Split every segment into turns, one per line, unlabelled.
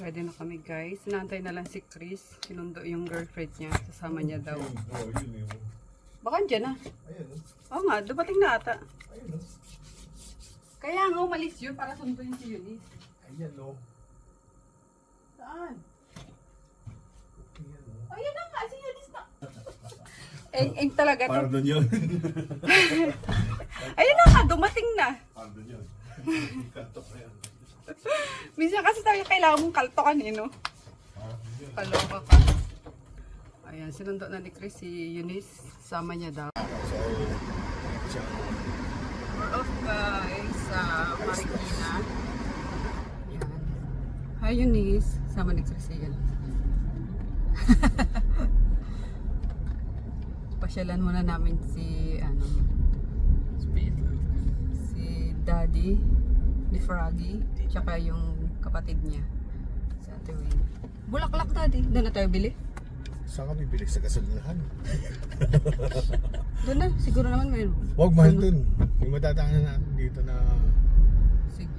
Ready na kami guys. Inaantay na lang si Chris. Sinundo yung girlfriend niya. Sasama niya daw. Baka andyan na. Oo nga, dumating na ata. Kaya nga umalis yun para sunduin si Eunice.
Ayan o.
Saan? Ayan na nga, si Eunice na. Eng talaga to.
Para doon yun.
Ayun na nga, dumating na.
Para doon yun. Kantok na yan.
Minsan kasi tayo kailangan mong kaltokan eh, no? Kaloka ka. Ayan, sinundo na ni Chris si Eunice. Sama niya daw. We're off guys sa Marikina. Ayan. Hi Eunice. Sama ni Chris yan. Pasyalan muna namin si si Daddy ni Froggy, tsaka yung kapatid niya sa Ate Wayne. Bulaklak Daddy, doon na tayo bili?
Saan ka bibili? Sa gasolinahan?
Doon na, siguro naman may...
Huwag mahal dun. Yung madadaanan natin dito na...
Sige.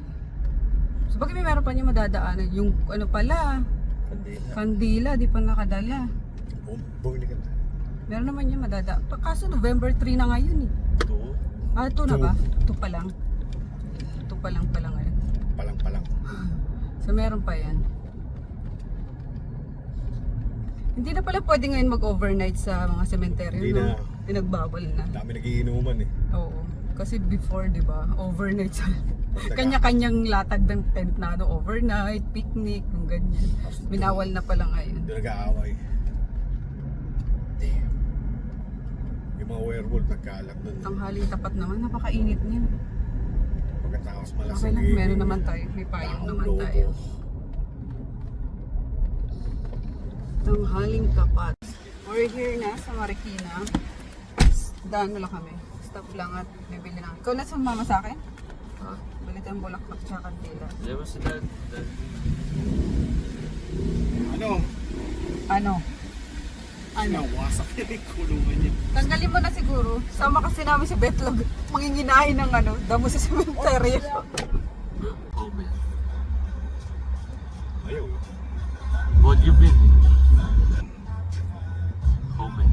So bakit may meron pa niya madadaanan? Yung ano pala,
Kandila.
kandila, di pa nakadala.
Bumili ka na.
Meron naman niya madadaan. Kaso November 3 na ngayon eh.
Ito.
Ah, ito na ba? Ito pa lang. Ito pa lang ngayon.
Palang.
So meron pa yan. Hindi na pala pwede ngayon mag-overnight sa mga sementeryo.
Hindi na.
Pinagbawal na.
Dami nagiinuman eh.
Oo. Kasi before, di ba, overnight sa kanya-kanyang latag ng tent na overnight, picnic, yung ganyan. Minawal na pala ngayon.
Doon nag-aaway. Damn. Yung mga werewolf nagkaalat doon.
Tanghali tapat naman, napakainit niyan.
Pagkatapos
Okay
malasing
lang, meron naman tayo. May payong naman tayo. Tanghaling tapat. We're here na sa Marikina. Daan lang kami. Stop lang at bibili lang. Ikaw na sumama sa akin? Oh, bili tayong bulaklak tsaka kandila.
Diba si Dad?
Ano?
Ano?
Nawasak yung kulungan niya.
Tanggalin mo na siguro. Sama kasi namin si Betlog. Manginginain ng damo sa cemetery.
Oh man.
Ayaw.
What you been? Oh man.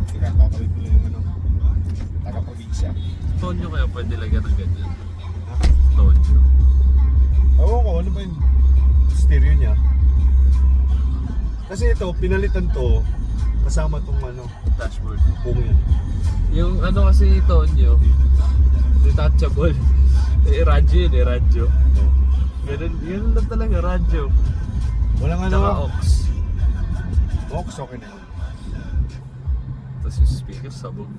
Tika, tatawid ko lang yung taga-probinsya.
Tonyo kaya pwede lagyan ng ganyan. Tonyo.
Oo ko, ano ba yung stereo niya? Kasi ito, pinalitan to kasama tong
Dashboard.
kung yan.
Yung kasi Tonyo, detachable. Radyo yun radyo. Ganun lang talaga, radyo.
Walang
Tsaka aux.
Box, okay na.
Tapos yung speaker sabog.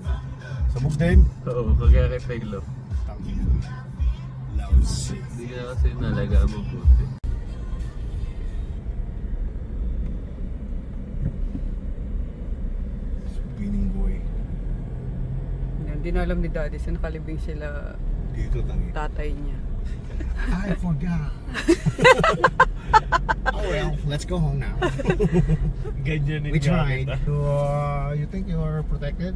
Sabog din.
Oo, kagaya kay Taylor.
Lousy.
Hindi ka kasi nalagaan mo buti.
Spinning boy.
Hindi na alam ni Daddy sa nakalibing sila
Dito tangi.
tatay niya.
I forgot. Oh well, let's go home now.
Ganyan
We tried. You think you are protected?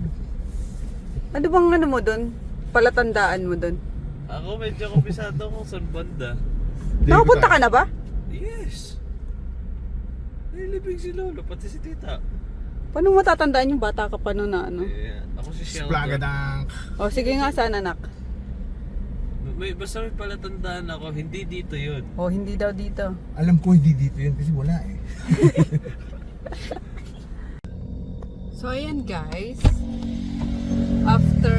Ano bang mo doon? Palatandaan mo doon?
Ako medyo kumpisado kung saan banda.
Nakapunta ka na ba?
Yes! Nilibing si Lolo, pati si Tita.
Paano matatandaan yung bata ka pa noon na
Ako si Sheldon.
Splagadang.
O sige nga sana anak.
Basta may palatandaan ako, hindi dito yun.
O hindi daw dito.
Alam ko hindi dito yun kasi wala eh.
So ayan guys. After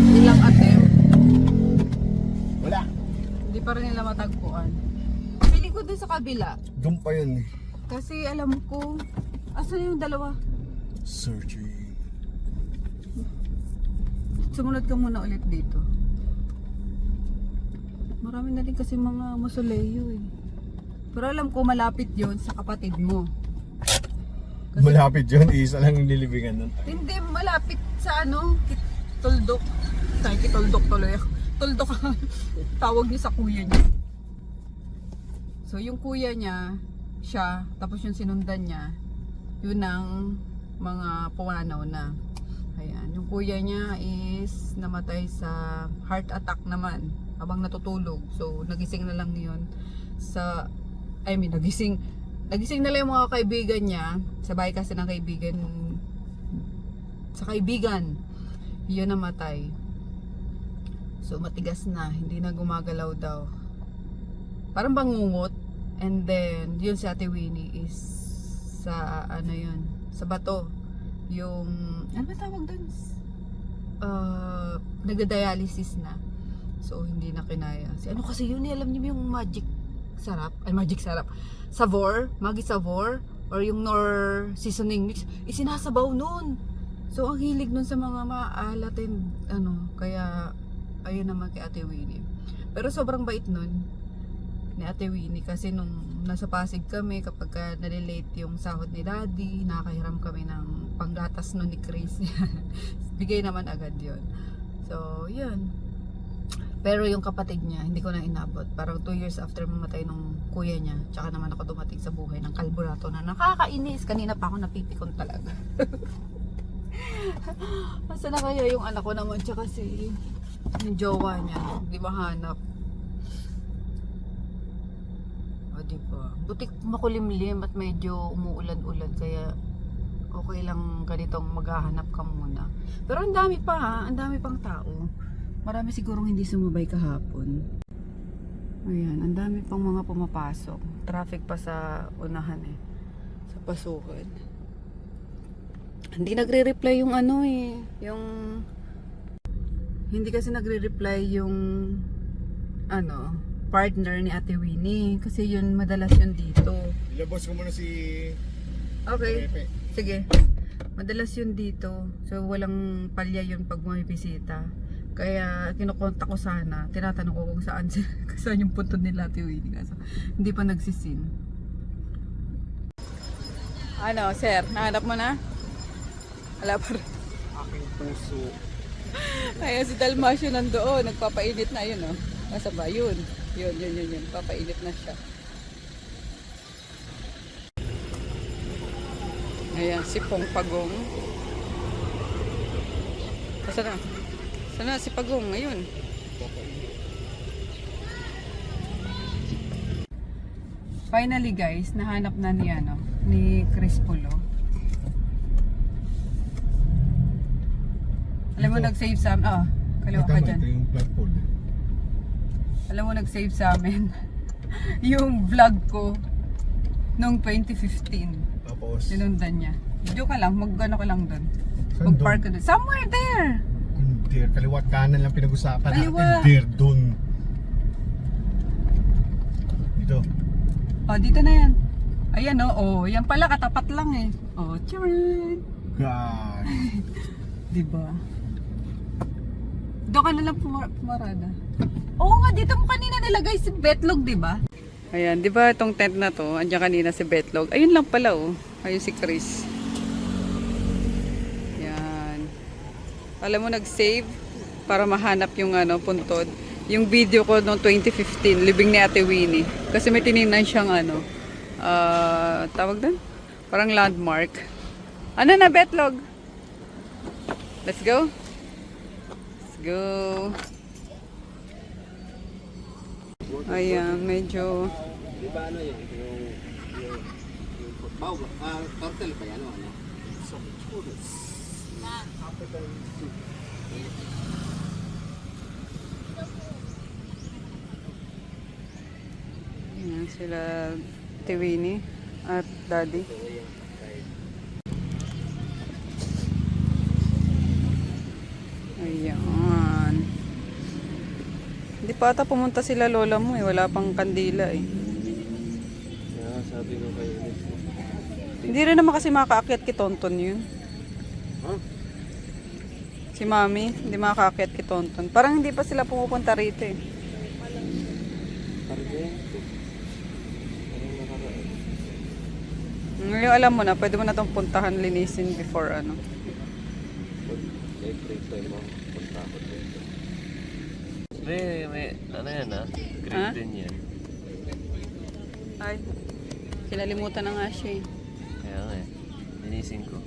ilang attempt,
Wala.
hindi pa rin nila matagpuan. Piling ko dun sa kabila.
Doon pa yun eh.
Kasi alam ko, asan yung dalawa?
Searching.
Sumunod ka muna ulit dito. Marami na rin kasi mga mausoleo eh. Pero alam ko malapit yon sa kapatid mo. Kasi,
Malapit yun, isa lang yung nilibingan nun.
hindi, malapit sa Tuldok. Tayo Tuldok tuloy ako. Tuldok ang tawag niya sa kuya niya. So yung kuya niya, siya, tapos yung sinundan niya, yun ang mga puwanaw na. Ayan, yung kuya niya is namatay sa heart attack naman habang natutulog. So, nagising na lang yun nagising na lang yung mga kaibigan niya. Sa bahay kasi ng kaibigan, yun namatay. So, matigas na, hindi na gumagalaw daw. Parang bangungot. And then, yun si Ate Winnie is sa sa bato. Yung, ano ba tawag doon? Nagda-dialysis na. So, hindi na kinaya. Kasi yun, alam niyo yung magic sarap. Savor, Maggi Savor, or yung Nor seasoning mix, isinasabaw nun. So, ang hilig nun sa mga maalat and kaya, ayun naman kay Ate Winnie. Pero sobrang bait nun ni Ate Winnie kasi nung nasa Pasig kami, kapag nalilate yung sahod ni Daddy, nakakahiram kami ng panggatas nun ni Chris. Bigay naman agad yun. So, yun. Pero yung kapatid niya, hindi ko na inabot. Parang 2 years after mamatay nung kuya niya, tsaka naman ako dumating sa buhay ng kalburato na nakakainis. Kanina pa ako napipikon talaga. Masa na kaya yung anak ko naman, tsaka yung jowa niya, di mahanap. O diba? Butik makulimlim at medyo umuulan-ulan, kaya okay lang ganitong maghahanap ka muna. Pero ang dami pa ang dami pang tao. Marami sigurong hindi sumabay kahapon. Ayan, ang dami pang mga pumapasok. Traffic pa sa unahan sa pasukan. Hindi nagre-reply yung yung hindi kasi nagre-reply yung partner ni Ate Winnie kasi yun madalas yun dito.
Ilabas ko muna si
Okay.
Pepe.
Sige. Madalas yun dito. So walang palya yun pag may bisita. Kaya kinukontak ko sana. Tinatanong ko kung saan yung punto nila Ate Winnie. Kasi hindi pa nagsisin. Sir? Nahanap mo na? Wala pa rin.
Aking puso.
Ayan si Dalmasio nandoon. Nagpapainit na yun Nasa ba? Yun. Yun. Papainit na siya. Ayan si Pong Pagong. Saan na? Sana si Pagong ngayon. Finally guys, nahanap na ni Chris Pulo. Alam mo nag-save sa amin. Kaliwa ka dyan.
Ito yung plug pole.
Alam mo nag-save sa amin yung vlog ko noong 2015.
Tapos
Sinundan niya. Video ka lang, mag-ano ka lang doon.
Saan
Mag-park ka doon. Somewhere there!
Dear, kaliwat kanan lang pinag-usapan
Kaliwa.
natin. Dear, dun. Dito.
Dito na yan. Ayan yan pala katapat lang charan!
God.
Diba? Doon ka na lang pumarada. Oo nga, dito mo kanina nilagay si Betlog, diba? Ayan, diba itong tent na to, andyan kanina si Betlog. Ayun lang pala ayun si Chris. Yan. Alam mo, nag-save para mahanap yung puntod. Yung video ko noong 2015, libing ni Ate Winnie. Kasi may tininan siyang tawag doon? Parang landmark. Ano na, Betlog? Let's go. Let's go. Ayan, medyo
Di ba yun? Yung turtle pa yan So,
ayan sila Ate Winnie at Daddy. Ayan. Hindi pa ata pumunta sila lola mo wala pang kandila
Yeah, sabi ko kayo.
Hindi rin naman kasi makakaakyat kay Tonton yun.
Huh?
Si Mami, hindi makakaakyat kay Tonton. Parang hindi pa sila pumupunta rito Ngayon alam mo na, pwede mo na itong puntahan, linisin before
May free time mo. Punta ako dito. May ano yan Green din yan.
Ay, kinalimutan na nga siya
Kaya nga linisin ko.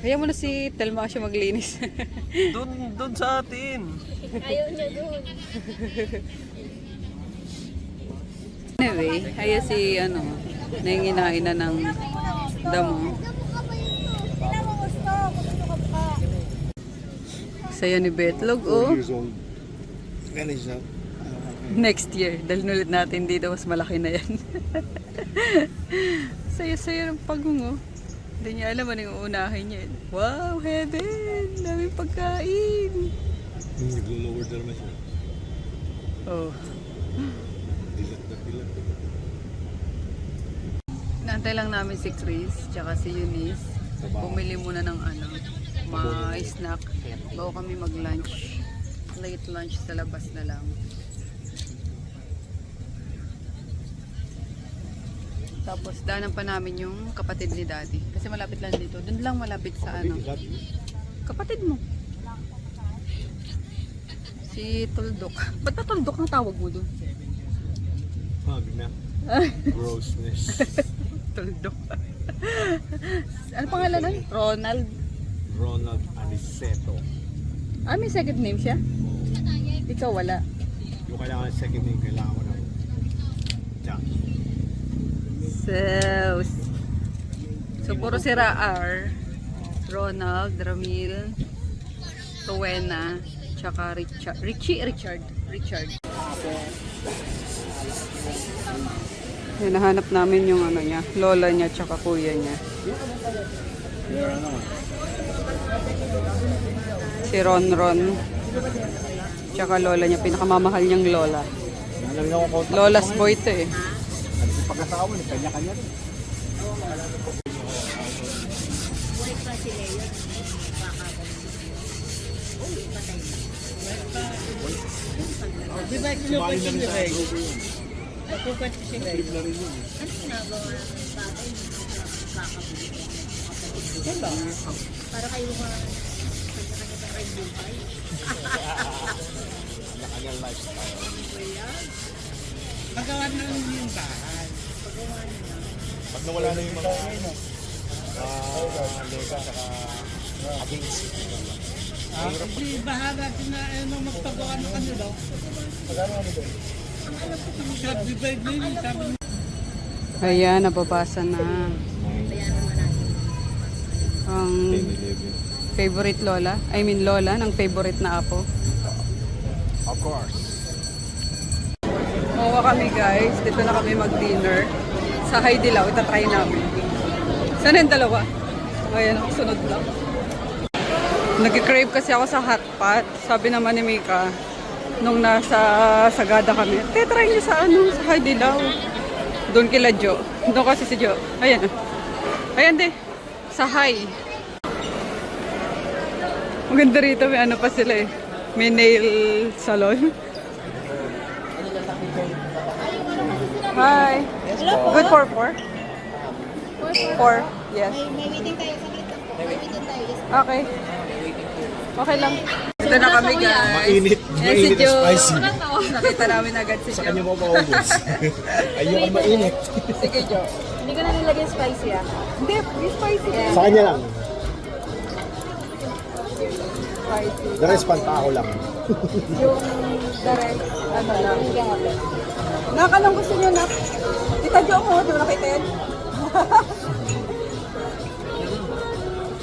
Kaya mo na si Telma siya maglinis.
Doon sa atin.
Ayaw niya doon.
Anyway, kaya si nanginginain na ng damo. Saya ni Betlog,
4
oh.
years old. Ganun siya.
Next year, dahil ulit natin dito, mas malaki na yan. Saya-saya ng pagungo. Hindi niya alam ano yung uunahin niya. Wow, heaven! Daming pagkain!
Nag-lower na naman siya.
Oh.
Dilat na dilat.
Naantay lang namin si Chris, tsaka si Eunice. Bumili muna ng may snack. Bago kami mag-lunch. Late lunch sa labas na lang. Tapos daanan pa namin yung kapatid ni Daddy. Kasi malapit lang dito. Doon lang malapit sa kapatid mo. Si Tuldok. Ba't na Tuldok ang tawag mo doon?
Hug na. Grossness.
Tuldok. Ano pangalan nun? Ronald.
Ronald Aniceto.
Ah, may second name siya? Ikaw wala.
Yung kailangan ng second name, kailangan mo ng Jack.
So puro sira R. Ronald, Ramil, Rowena, tsaka Richard. Hinahanap namin yung niya, lola niya tsaka kuya niya. Si Ron. Tsaka lola niya, pinakamamahal niyang lola. Lola's boy to eh.
Pagkasawa, kanya-kanya rin.
Di ba kinukwet yung direct? Kinukwet ko siya direct.
Ano ginagawa ng tatay mo?
Wala.
Para kayo kanya-kanya sa red bullfire.
Kanya-kanya lifestyle.
Magawa na lang yung bahay.
Pag nawala na yung mga lega saka against.
Hindi, bahala sila magpagawa ng kanila. Subdivide na yun, sabi niya.
Ayan, nababasa na. Ang favorite lola, lola ng favorite na apo.
Of course.
Mawa kami guys, dito na kami mag-dinner. Sa Haidilaw, itatry namin. Saan yung dalawa? Ayan, ako sunod lang. Nag-crave kasi ako sa hot pot. Sabi naman ni Mika, nung nasa Sagada kami, try niyo sa sa Haidilaw. Doon kila Jo. Doon kasi si Jo. Ayan. Ayan di. Sa Hai. Maganda rito. May ano pa sila eh. May nail salon. Hi. Good for 4? 4? Yes.
May waiting tayo. Saglit lang. May waiting tayo.
Okay. Okay lang. Ito na kami guys.
Mainit.
Eh,
Mainit
si Jo.
na spicy.
Nakita namin agad si
Sa
Jo.
kanya mo maubos. Ayoko mainit.
Sige Jo.
Hindi ko na nilagyan spicy ah.
Hindi, spicy.
Sa kanya lang.
Spicy.
The rest pantao lang.
Yung the rest, ano lang. Nakalang gusto nyo na. Tita Jo mo, di mo nakita yan?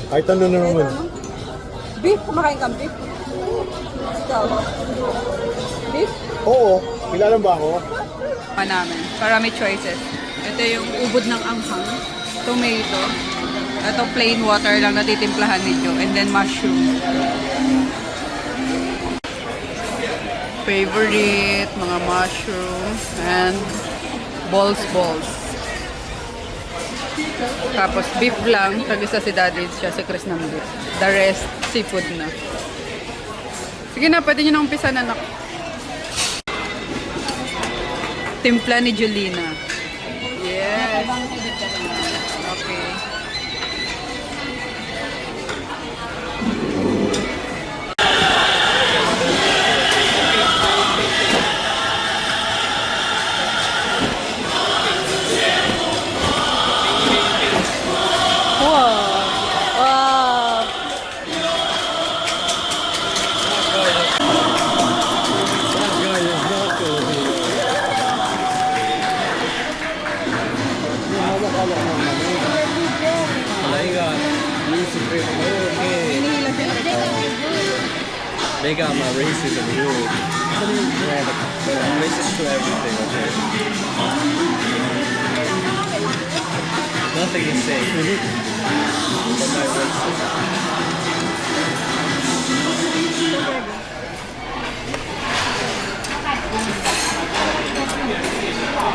Kahit ano na naman.
Beef, kumakain kang beef? Ikaw? Beef?
Oo. Kilala ba ako?
Pa namin, para may choices. Ito yung ubod ng anghang, tomato, ito plain water lang natitimplahan ni Jo, and then mushroom. Favorite, mga mushroom, and balls. Tapos beef lang, tag-isa si Daddy, siya si Chris ng beef. The rest, seafood na. Sige na, pwede nyo na umpisa na anak. Timpla ni Julina. Yes. Okay. Wow. Wow.
They got my racism rule. Yeah, but racist to everything, okay? Nothing is safe. But my racism.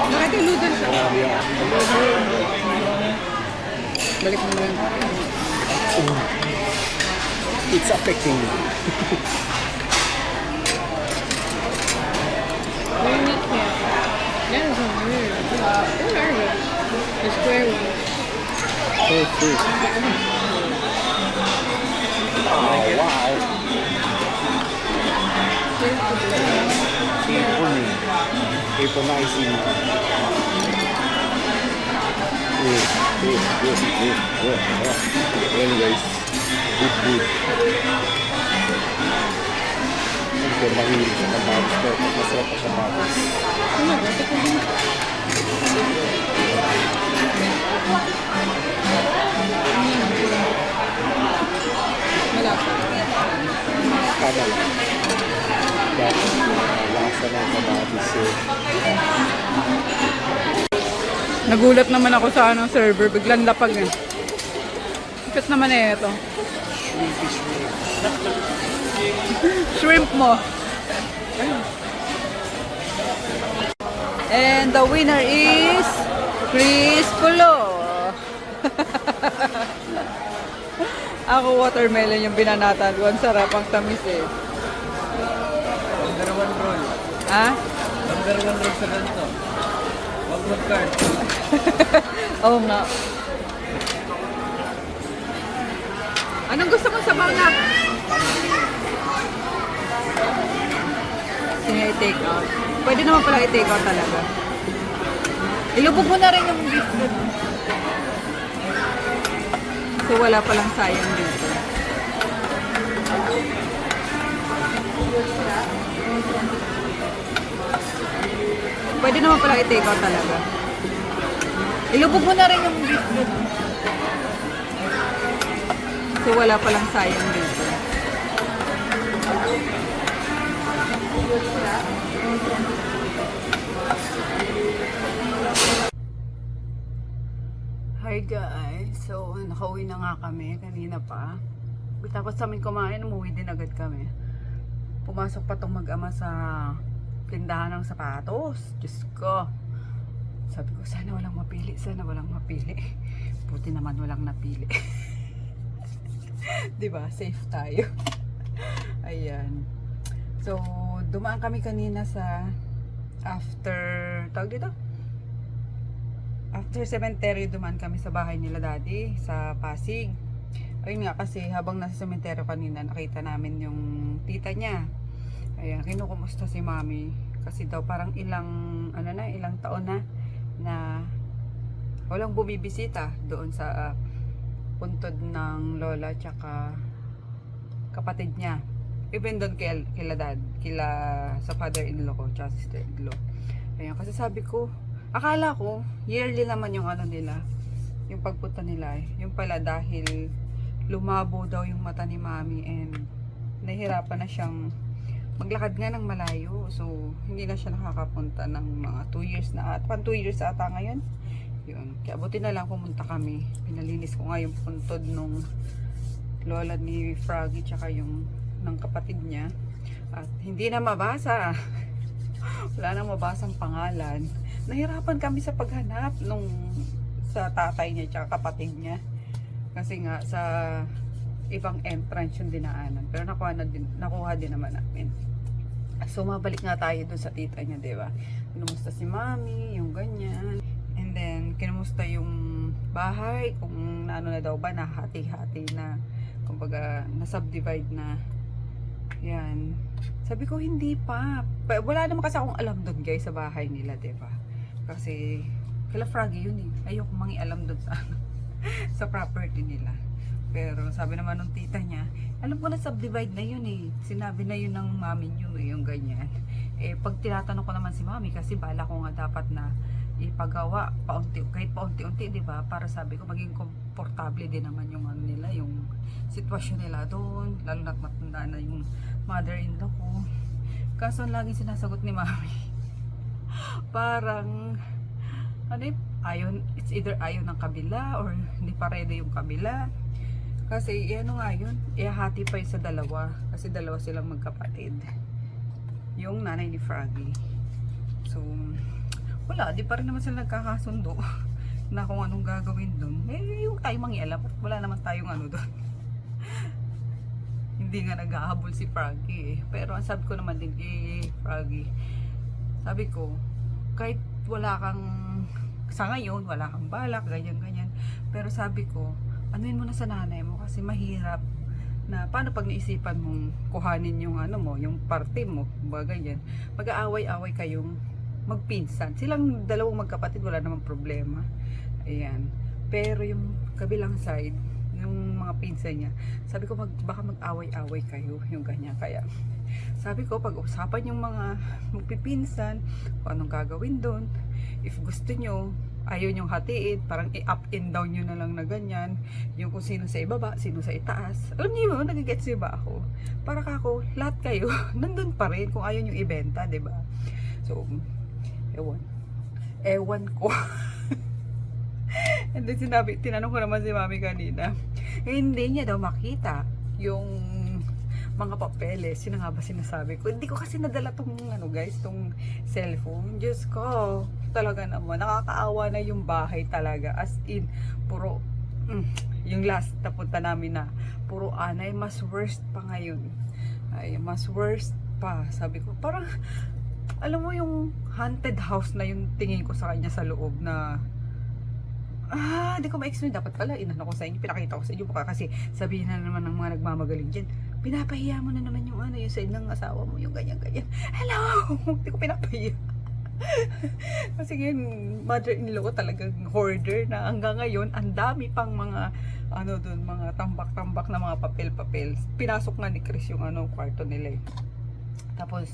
Bakit yung noodles? Balik mo na lang.
It's affecting me.
They're not here. That is so weird. What are those? The square ones.
So sweet. Oh, wow. Patronizing. Anyways, good. Hindi ko mahilig sa kamatis, pero masarap pa sa kamatis. Tama lang. Dahil lasa ng kamatis eh.
Nagulat naman ako sa anong server, biglang lapag eh. Bakit naman eh ito? Shrimp mo. And the winner is Chris Pulo. Ako watermelon yung binanatan ko. Ang sarap, ang tamis eh.
Number 1 roll.
Ha?
Number 1 roll sa ganito. Wag mag-card.
Oo nga. Anong gusto mong sabaw na? Sige, i-take out. Pwede naman pala i-take out talaga. Ilubog mo na rin yung beef doon. So wala palang sayang dito. Pwede naman pala i-take out talaga. Ilubog mo na rin yung beef doon. So wala palang sayang dito. Hi guys, so nakauwi na nga kami kanina pa. Tapos sa amin kumain, umuwi din agad kami. Pumasok pa tong mag-ama sa tindahan ng sapatos. Diyos ko. Sabi ko, sana walang mapili, sana walang mapili. Buti naman walang napili. Diba? Safe tayo. Ayan. So, dumaan kami kanina sa tawag dito? After cemetery, dumaan kami sa bahay nila daddy sa Pasig. Ayun nga, kasi habang nasa cemetery kanina, nakita namin yung tita niya. Ayan, kinukumusta si mami. Kasi daw parang ilang taon na walang bumibisita doon sa puntod ng lola tsaka kapatid niya. Even doon kila sa father-in-law ko tsaka sister-in-law. Ayan, kasi sabi ko, akala ko yearly naman yung nila, yung pagpunta nila eh. Yung pala dahil lumabo daw yung mata ni mami and nahihirapan na siyang maglakad nga ng malayo. So, hindi na siya nakakapunta ng mga 2 years na. At 2 years ata ngayon. Yun. Kaya buti na lang pumunta kami. Pinalinis ko nga yung puntod nung lola ni Froggy tsaka yung ng kapatid niya. At hindi na mabasa. Wala nang mabasang pangalan. Nahirapan kami sa paghanap sa tatay niya tsaka kapatid niya. Kasi nga sa ibang entrance yung dinaanan. Pero nakuha din naman namin. So mabalik nga tayo dun sa tita niya, diba? Kinumusta si mami, yung ganyan. And then kinumusta yung bahay, kung ano na daw ba, nahati-hati na, kumbaga na-subdivide na. Yan. Sabi ko hindi pa. Wala naman kasi akong alam dun guys sa bahay nila, diba? Kasi kila Froggy yun eh. Ayoko mangialam dun sa sa property nila. Pero sabi naman ng tita niya, alam ko na subdivide na yun eh. Sinabi na yun ng mami niyo eh, yung ganyan. Eh pag tinatanong ko naman si mami, kasi bala ko nga dapat na ipagawa kahit paunti-unti, di ba? Para sabi ko maging komportable din naman yung nila, yung sitwasyon nila doon, lalo na't matanda na yung mother-in-law ko. Kaso ang laging sinasagot ni mami, parang ano yun, it's either ayaw ng kabila or hindi pa ready yung kabila. Kasi ano nga yun, ihahati pa yun sa dalawa. Kasi dalawa silang magkapatid. Yung nanay ni Froggy. So, wala, di pa rin naman sila nagkakasundo na kung anong gagawin dun. Eh, yung tayo mangialam, wala naman tayong ano dun. Hindi nga nag-ahabol si Froggy eh. Pero ang sabi ko naman din kay Froggy, sabi ko, kahit wala kang, sa ngayon, wala kang balak, ganyan-ganyan. Pero sabi ko, anuin mo na sa nanay mo kasi mahirap na paano pag naisipan mong kuhanin yung ano mo, yung parte mo, ganyan. Mag-aaway-away kayong magpinsan. Silang dalawang magkapatid, wala namang problema. Ayan. Pero yung kabilang side, yung mga pinsan niya, sabi ko baka mag-away-away kayo, yung ganyan. Kaya sabi ko, pag-usapan yung mga magpipinsan, kung anong gagawin doon. If gusto nyo, ayaw nyong hatiin, parang i-up and down nyo na lang na ganyan. Yung kung sino sa ibaba, sino sa itaas. Alam niyo mo, nagigets nyo ba ako? Para kako, lahat kayo, nandun pa rin kung ayaw nyo ibenta, diba? So, ewan ko. And then tinanong ko naman si mami kanina, hindi niya daw makita yung mga papeles. Sino nga ba sinasabi ko? Hindi ko kasi nadala tong ano guys, tong cellphone. Diyos ko, talaga naman, nakakaawa na yung bahay talaga. As in, puro, yung last na punta namin na, puro anay, mas worst pa ngayon. Ay, mas worst pa. Sabi ko, parang, alam mo yung haunted house na yung tingin ko sa kanya sa loob na, di ko ma-explain. Dapat pala, inano ko sa inyo, pinakita ko sa inyo. Baka kasi sabihin na naman ng mga nagmamagaling dyan, pinapahiya mo na naman yung ano, yung side ng asawa mo, yung ganyan-ganyan. Hello! Hindi ko pinapahiya. Kasi yun, mother-in-law ko talagang hoarder na hanggang ngayon, ang dami pang mga, ano dun, mga tambak-tambak na mga papel-papel. Pinasok nga ni Chris yung ano, kwarto nila eh. Tapos,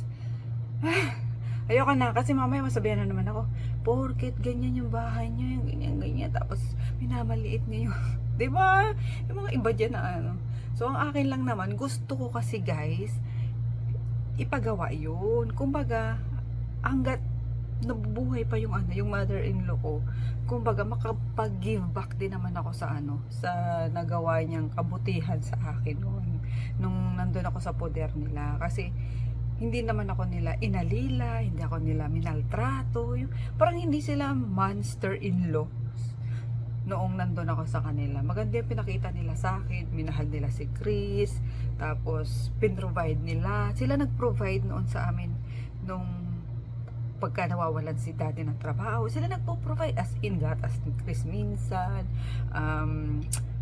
ayoko na, kasi mamaya masabihan na naman ako, porket ganyan yung bahay niyo, yung ganyan-ganyan. Tapos, minamaliit niyo yung, diba? Yung mga iba dyan na ano. So, ang akin lang naman, gusto ko kasi guys, ipagawa yun. Kumbaga, hanggat nabubuhay pa yung ano, yung mother-in-law ko, kumbaga, makapag-give back din naman ako sa ano, sa nagawa niyang kabutihan sa akin noon, nung nandun ako sa poder nila. Kasi, hindi naman ako nila inalila, hindi ako nila minaltrato. Parang hindi sila monster-in-law noong nandun ako sa kanila. Maganda yung pinakita nila sa akin, minahal nila si Chris, tapos pinrovide nila. Sila nag-provide noon sa amin nung pagka nawawalan si daddy ng trabaho. Sila nagpo-provide as in gatas ni Chris minsan,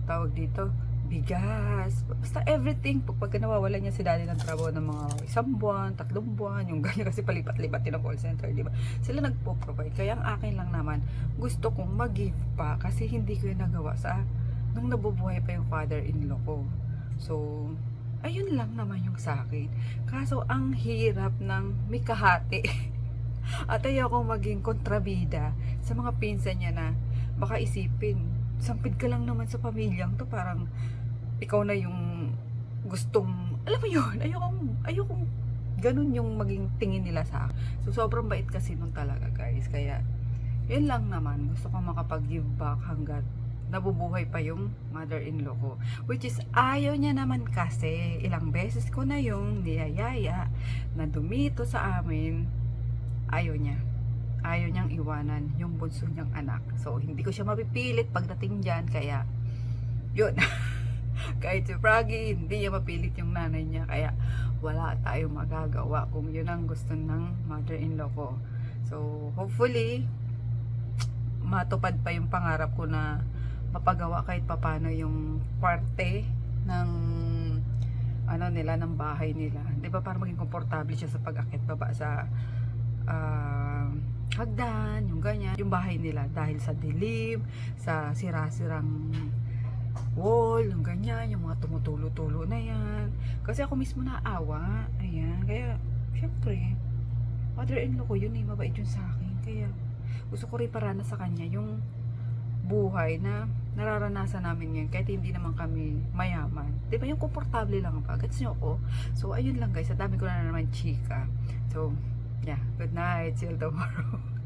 tawag dito, bigas, basta everything. Pagka nawawalan niya si daddy ng trabaho ng mga 1 buwan, 3 buwan, yung ganyan kasi palipat-lipat din ang call center, di ba? Sila nagpo-provide. Kaya ang akin lang naman, gusto kong mag-give pa kasi hindi ko yung nagawa sa nung nabubuhay pa yung father-in-law ko. So, ayun lang naman yung sa akin. Kaso, ang hirap ng may kahati. At ayoko maging kontrabida sa mga pinsan niya na baka isipin, sampid ka lang naman sa pamilyang to, parang ikaw na yung gustong, alam mo yun, ayokong ganun yung maging tingin nila sa akin. So sobrang bait kasi nun talaga guys, kaya yun lang naman, gusto ko makapag-give back hanggat nabubuhay pa yung mother-in-law ko, which is ayaw niya naman kasi ilang beses ko na yung niyayaya na dumito sa amin. Ayaw niyang iwanan yung bunso niyang anak. So, hindi ko siya mapipilit pagdating dyan. Kaya, yun. Kahit si Froggy, hindi niya mapilit yung nanay niya. Kaya, wala tayong magagawa kung yun ang gusto ng mother-in-law ko. So, hopefully, matupad pa yung pangarap ko na mapagawa kahit papano yung parte ng ano nila, ng bahay nila. Di ba? Para maging komportable siya sa pag-akit baba sa hagdan, yung ganyan, yung bahay nila dahil sa dilim, sa sira-sirang wall, yung ganyan, yung mga tumutulo-tulo na yan. Kasi ako mismo naawa, ayan, kaya syempre mother-in-law ko yun, mabait yun sa akin, kaya gusto ko rin parana sa kanya yung buhay na nararanasan namin ngayon kahit hindi naman kami mayaman. Di ba yung komportable lang ba? Gets nyo ako? So ayun lang guys, sa dami ko na naman chika. So yeah, good night, see you tomorrow.